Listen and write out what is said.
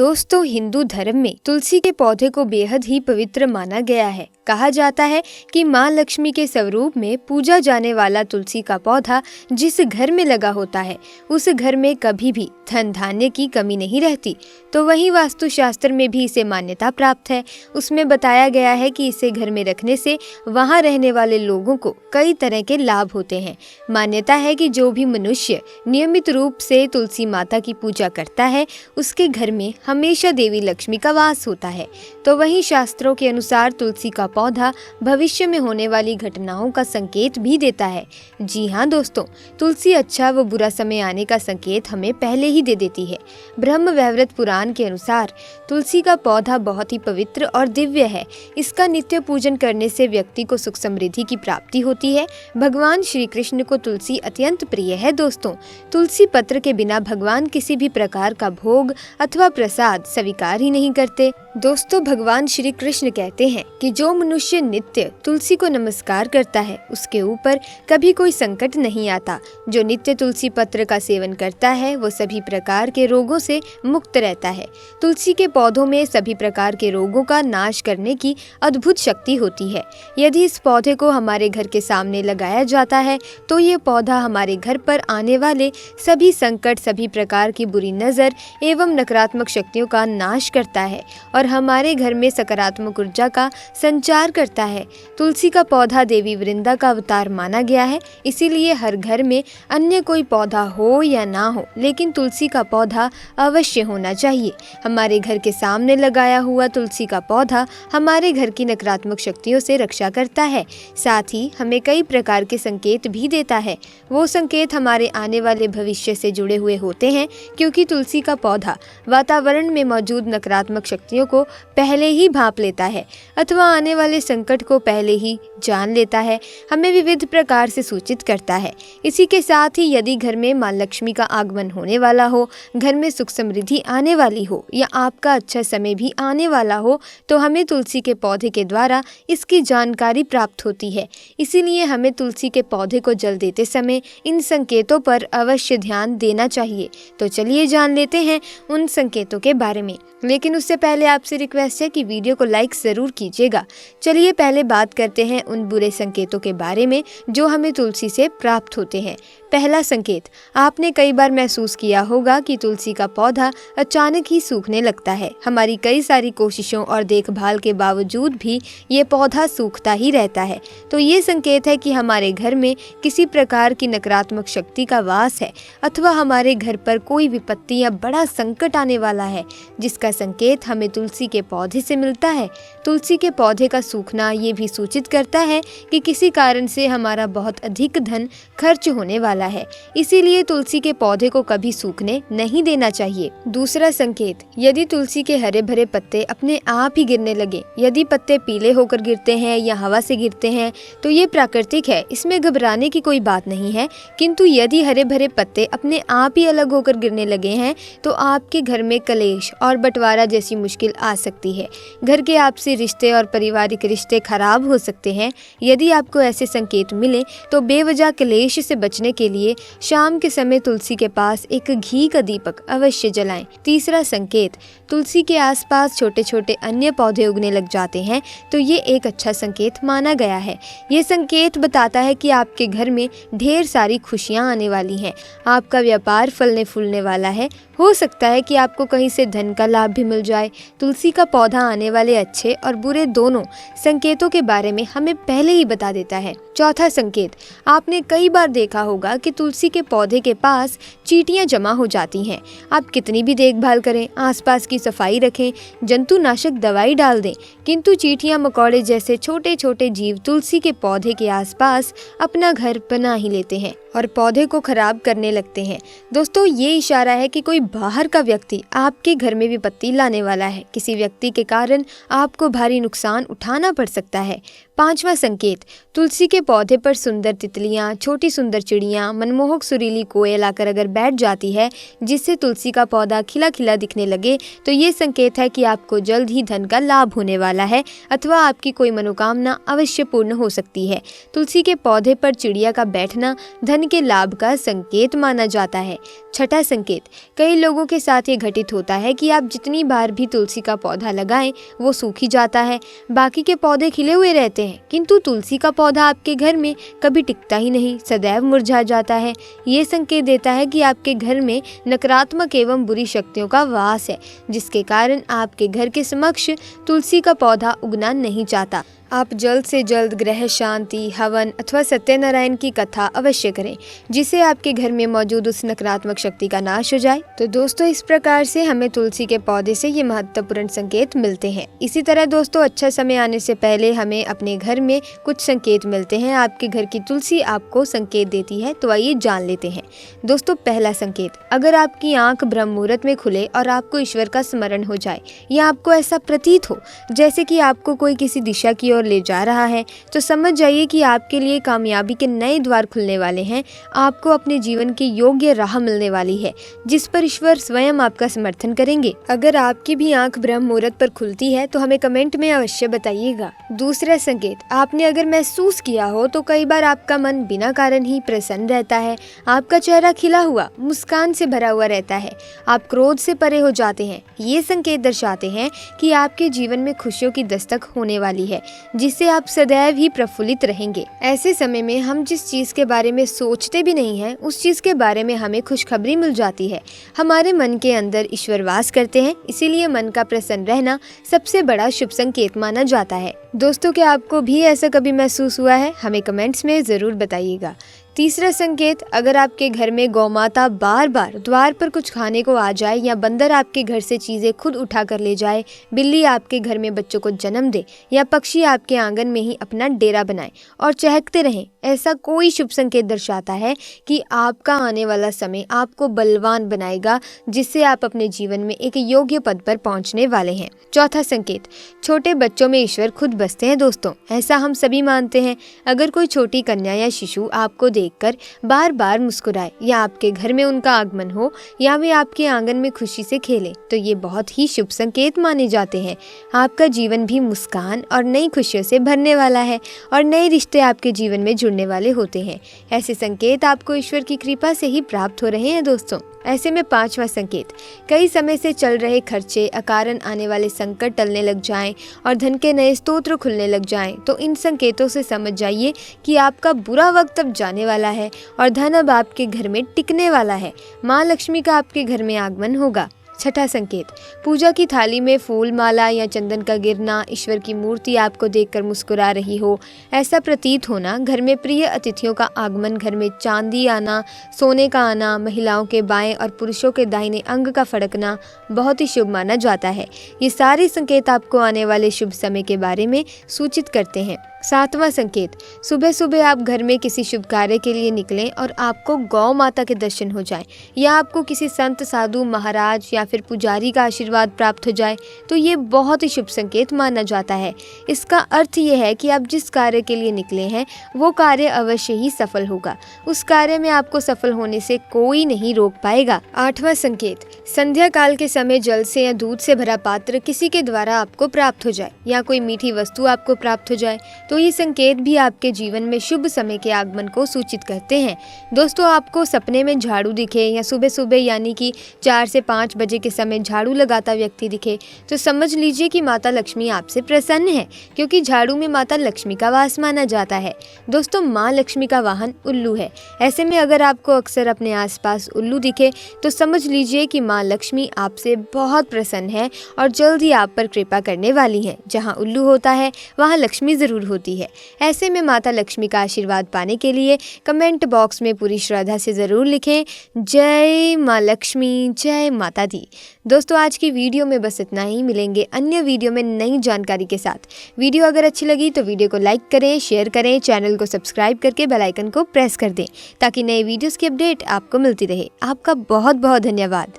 दोस्तों, हिंदू धर्म में तुलसी के पौधे को बेहद ही पवित्र माना गया है। कहा जाता है कि माँ लक्ष्मी के स्वरूप में पूजा जाने वाला तुलसी का पौधा जिस घर में लगा होता है उस घर में कभी भी धन धान्य की कमी नहीं रहती। तो वहीं वास्तुशास्त्र में भी इसे मान्यता प्राप्त है। उसमें बताया गया है कि इसे घर में रखने से वहाँ रहने वाले लोगों को कई तरह के लाभ होते हैं। मान्यता है कि जो भी मनुष्य नियमित रूप से तुलसी माता की पूजा करता है उसके घर में हमेशा देवी लक्ष्मी का वास होता है। तो वहीं शास्त्रों के अनुसार तुलसी का पौधा भविष्य में होने वाली घटनाओं का संकेत भी देता है। जी हाँ दोस्तों, तुलसी अच्छा व बुरा समय आने का संकेत हमें पहले ही दे देती है। ब्रह्म वैवर्त पुराण के अनुसार तुलसी का पौधा बहुत ही पवित्र और दिव्य है। इसका नित्य पूजन करने से व्यक्ति को सुख समृद्धि की प्राप्ति होती है। भगवान श्री कृष्ण को तुलसी अत्यंत प्रिय है। दोस्तों, तुलसी पत्र के बिना भगवान किसी भी प्रकार का भोग अथवा प्रसाद स्वीकार ही नहीं करते। दोस्तों, भगवान श्री कृष्ण कहते हैं कि जो मनुष्य नित्य तुलसी को नमस्कार करता है उसके ऊपर कभी कोई संकट नहीं आता। जो नित्य तुलसी पत्र का सेवन करता है वो सभी प्रकार के रोगों से मुक्त रहता है। तुलसी के पौधों में सभी प्रकार के रोगों का नाश करने की अद्भुत शक्ति होती है। यदि इस पौधे को हमारे घर के सामने लगाया जाता है तो ये पौधा हमारे घर पर आने वाले सभी संकट, सभी प्रकार की बुरी नजर एवं नकारात्मक शक्तियों का नाश करता है और हमारे घर में सकारात्मक ऊर्जा का संचार करता है। तुलसी का पौधा देवी वृंदा का अवतार माना गया है। इसीलिए हर घर में अन्य कोई पौधा हो या ना हो, लेकिन तुलसी का पौधा अवश्य होना चाहिए। हमारे घर के सामने लगाया हुआ तुलसी का पौधा हमारे घर की नकारात्मक शक्तियों से रक्षा करता है। साथ ही हमें कई प्रकार के संकेत भी देता है। वो संकेत हमारे आने वाले भविष्य से जुड़े हुए होते हैं, क्योंकि तुलसी का पौधा वातावरण में मौजूद नकारात्मक शक्तियों को पहले ही भांप लेता है अथवा आने वाले संकट को पहले ही जान लेता है, हमें विविध प्रकार से सूचित करता है। इसी के साथ ही यदि घर में माँ लक्ष्मी का आगमन होने वाला हो, घर में सुख समृद्धि आने वाली हो या आपका अच्छा समय भी आने वाला हो, तो हमें तुलसी के पौधे के द्वारा इसकी जानकारी प्राप्त होती है। इसीलिए हमें तुलसी के पौधे को जल देते समय इन संकेतों पर अवश्य ध्यान देना चाहिए। तो चलिए जान लेते हैं उन संकेतों के बारे में, लेकिन उससे पहले आपसे रिक्वेस्ट है कि वीडियो को लाइक ज़रूर कीजिएगा। चलिए पहले बात करते हैं उन बुरे संकेतों के बारे में जो हमें तुलसी से प्राप्त होते हैं। पहला संकेत, आपने कई बार महसूस किया होगा कि तुलसी का पौधा अचानक ही सूखने लगता है। हमारी कई सारी कोशिशों और देखभाल के बावजूद भी ये पौधा सूखता ही रहता है। तो ये संकेत है कि हमारे घर में किसी प्रकार की नकारात्मक शक्ति का वास है अथवा हमारे घर पर कोई विपत्ति या बड़ा संकट आने वाला है, जिसका संकेत हमें तुलसी के पौधे से मिलता है। तुलसी के पौधे का सूखना ये भी सूचित करता है कि किसी कारण से हमारा बहुत अधिक धन खर्च होने वाला है। इसीलिए तुलसी के पौधे को कभी सूखने नहीं देना चाहिए। दूसरा संकेत, यदि तुलसी के हरे भरे पत्ते अपने आप ही गिरने लगे, यदि पत्ते पीले होकर गिरते हैं या हवा से गिरते हैं तो ये प्राकृतिक है, इसमें घबराने की कोई बात नहीं है। किंतु यदि हरे भरे पत्ते अपने आप ही अलग होकर गिरने लगे हैं तो आपके घर में कलेश और बंटवारा जैसी मुश्किल आ सकती है। घर के आपसी रिश्ते और पारिवारिक रिश्ते खराब हो सकते हैं। यदि आपको ऐसे संकेत मिले तो बेवजह कलेश से बचने के लिए शाम के समय तुलसी के पास एक घी का दीपक अवश्य जलाएं। तीसरा संकेत, तुलसी के आसपास छोटे छोटे अन्य पौधे उगने लग जाते हैं तो ये एक अच्छा संकेत माना गया है। ये संकेत बताता है कि आपके घर में ढेर सारी खुशियां आने वाली हैं, आपका व्यापार फलने फूलने वाला है। हो सकता है कि आपको कहीं से धन का लाभ भी मिल जाए। तुलसी का पौधा आने वाले अच्छे और बुरे दोनों संकेतों के बारे में हमें पहले ही बता देता है। चौथा संकेत, आपने कई बार देखा होगा कि तुलसी के पौधे के पास चींटियां जमा हो जाती हैं। आप कितनी भी देखभाल करें, आसपास की सफाई रखें, जंतुनाशक दवाई डाल दें, किंतु चींटियां मकोड़े जैसे छोटे छोटे जीव तुलसी के पौधे के आसपास अपना घर बना ही लेते हैं और पौधे को खराब करने लगते हैं। दोस्तों, ये इशारा है कि कोई बाहर का व्यक्ति आपके घर में विपत्ति लाने वाला है। किसी व्यक्ति के कारण आपको भारी नुकसान उठाना पड़ सकता है। पांचवा संकेत, तुलसी के पौधे पर सुंदर तितलियां, छोटी सुंदर चिड़ियां, मनमोहक सुरीली कोयल आकर अगर बैठ जाती है, जिससे तुलसी का पौधा खिला खिला दिखने लगे, तो ये संकेत है कि आपको जल्द ही धन का लाभ होने वाला है अथवा आपकी कोई मनोकामना अवश्य पूर्ण हो सकती है। तुलसी के पौधे पर चिड़िया का बैठना धन के लाभ का संकेत माना जाता है। छठा संकेत, कई लोगों के साथ ये घटित होता है कि आप जितनी बार भी तुलसी का पौधा लगाएं वो सूख ही जाता है। बाकी के पौधे खिले हुए रहते हैं, किंतु तुलसी का पौधा आपके घर में कभी टिकता ही नहीं, सदैव मुरझा जाता है। ये संकेत देता है कि आपके घर में नकारात्मक एवं बुरी शक्तियों का वास है, जिसके कारण आपके घर के समक्ष तुलसी का पौधा उगना नहीं चाहता। आप जल्द से जल्द ग्रह शांति, हवन अथवा सत्यनारायण की कथा अवश्य करें, जिससे आपके घर में मौजूद उस नकारात्मक शक्ति का नाश हो जाए। तो दोस्तों, इस प्रकार से हमें तुलसी के पौधे से ये महत्वपूर्ण संकेत मिलते हैं। इसी तरह दोस्तों, अच्छा समय आने से पहले हमें अपने घर में कुछ संकेत मिलते हैं। आपके घर की तुलसी आपको संकेत देती है, तो आइए जान लेते हैं। दोस्तों, पहला संकेत, अगर आपकी आंख ब्रह्म मुहूर्त में खुले और आपको ईश्वर का स्मरण हो जाए या आपको ऐसा प्रतीत हो जैसे कि आपको कोई किसी दिशा की ले जा रहा है, तो समझ जाइए कि आपके लिए कामयाबी के नए द्वार खुलने वाले हैं। आपको अपने जीवन की योग्य राह मिलने वाली है, जिस पर ईश्वर स्वयं आपका समर्थन करेंगे। अगर आपकी भी आंख ब्रह्म मुहूर्त पर खुलती है तो हमें कमेंट में अवश्य बताइएगा। दूसरा संकेत, आपने अगर महसूस किया हो तो कई बार आपका मन बिना कारण ही प्रसन्न रहता है। आपका चेहरा खिला हुआ, मुस्कान से भरा हुआ रहता है। आप क्रोध से परे हो जाते हैं। ये संकेत दर्शाते हैं कि आपके जीवन में खुशियों की दस्तक होने वाली है, जिससे आप सदैव ही प्रफुल्लित रहेंगे। ऐसे समय में हम जिस चीज के बारे में सोचते भी नहीं हैं, उस चीज के बारे में हमें खुशखबरी मिल जाती है। हमारे मन के अंदर ईश्वर वास करते हैं, इसीलिए मन का प्रसन्न रहना सबसे बड़ा शुभ संकेत माना जाता है। दोस्तों, क्या आपको भी ऐसा कभी महसूस हुआ है? हमें कमेंट्स में जरूर बताइएगा। तीसरा संकेत, अगर आपके घर में गौमाता बार बार द्वार पर कुछ खाने को आ जाए या बंदर आपके घर से चीजें खुद उठा कर ले जाए, बिल्ली आपके घर में बच्चों को जन्म दे या पक्षी आपके आंगन में ही अपना डेरा बनाए और चहकते रहें, ऐसा कोई शुभ संकेत दर्शाता है कि आपका आने वाला समय आपको बलवान बनाएगा, जिससे आप अपने जीवन में एक योग्य पद पर पहुंचने वाले हैं। चौथा संकेत, छोटे बच्चों में ईश्वर खुद बसते हैं। दोस्तों, ऐसा हम सभी मानते हैं। अगर कोई छोटी कन्या या शिशु आपको देखकर बार बार मुस्कुराए या आपके घर में उनका आगमन हो या वे आपके आंगन में खुशी से खेले, तो ये बहुत ही शुभ संकेत माने जाते हैं। आपका जीवन भी मुस्कान और नई खुशियों से भरने वाला है और नए रिश्ते आपके जीवन में जुड़ने वाले होते हैं। ऐसे संकेत आपको ईश्वर की कृपा से ही प्राप्त हो रहे हैं। दोस्तों, ऐसे में पांचवा संकेत, कई समय से चल रहे खर्चे, अकारण आने वाले संकट टलने लग जाएं और धन के नए स्रोत खुलने लग जाएं, तो इन संकेतों से समझ जाइए कि आपका बुरा वक्त अब जाने वाला है और धन अब आपके घर में टिकने वाला है। माँ लक्ष्मी का आपके घर में आगमन होगा। छठा संकेत, पूजा की थाली में फूल, माला या चंदन का गिरना, ईश्वर की मूर्ति आपको देखकर मुस्कुरा रही हो, ऐसा प्रतीत होना, घर में प्रिय अतिथियों का आगमन, घर में चांदी आना, सोने का आना, महिलाओं के बाएं और पुरुषों के दाहिने अंग का फड़कना बहुत ही शुभ माना जाता है। ये सारे संकेत आपको आने वाले शुभ समय के बारे में सूचित करते हैं। सातवां संकेत, सुबह सुबह आप घर में किसी शुभ कार्य के लिए निकलें और आपको गौ माता के दर्शन हो जाएं या आपको किसी संत, साधु, महाराज या फिर पुजारी का आशीर्वाद प्राप्त हो जाए, तो ये बहुत ही शुभ संकेत माना जाता है। इसका अर्थ ये है कि आप जिस कार्य के लिए निकले हैं वो कार्य अवश्य ही सफल होगा। उस कार्य में आपको सफल होने से कोई नहीं रोक पाएगा। आठवां संकेत, संध्या काल के समय जल से या दूध से भरा पात्र किसी के द्वारा आपको प्राप्त हो जाए या कोई मीठी वस्तु आपको प्राप्त हो जाए, तो ये संकेत भी आपके जीवन में शुभ समय के आगमन को सूचित करते हैं। दोस्तों, आपको सपने में झाड़ू दिखे या सुबह सुबह यानी कि 4 से 5 बजे के समय झाड़ू लगाता व्यक्ति दिखे, तो समझ लीजिए कि माता लक्ष्मी आपसे प्रसन्न है, क्योंकि झाड़ू में माता लक्ष्मी का वास माना जाता है। दोस्तों, माँ लक्ष्मी का वाहन उल्लू है। ऐसे में अगर आपको अक्सर अपने आसपास उल्लू दिखे तो समझ लीजिए कि माँ लक्ष्मी आपसे बहुत प्रसन्न है और जल्द ही आप पर कृपा करने वाली है। जहाँ उल्लू होता है वहाँ लक्ष्मी जरूर होती है। ऐसे में माता लक्ष्मी का आशीर्वाद पाने के लिए कमेंट बॉक्स में पूरी श्रद्धा से जरूर लिखें, जय माँ लक्ष्मी, जय माता दी। दोस्तों, आज की वीडियो में बस इतना ही। मिलेंगे अन्य वीडियो में नई जानकारी के साथ। वीडियो अगर अच्छी लगी तो वीडियो को लाइक करें, शेयर करें, चैनल को सब्सक्राइब करके बेल आइकन को प्रेस कर दें ताकि नए वीडियोस की अपडेट आपको मिलती रहे। आपका बहुत बहुत धन्यवाद।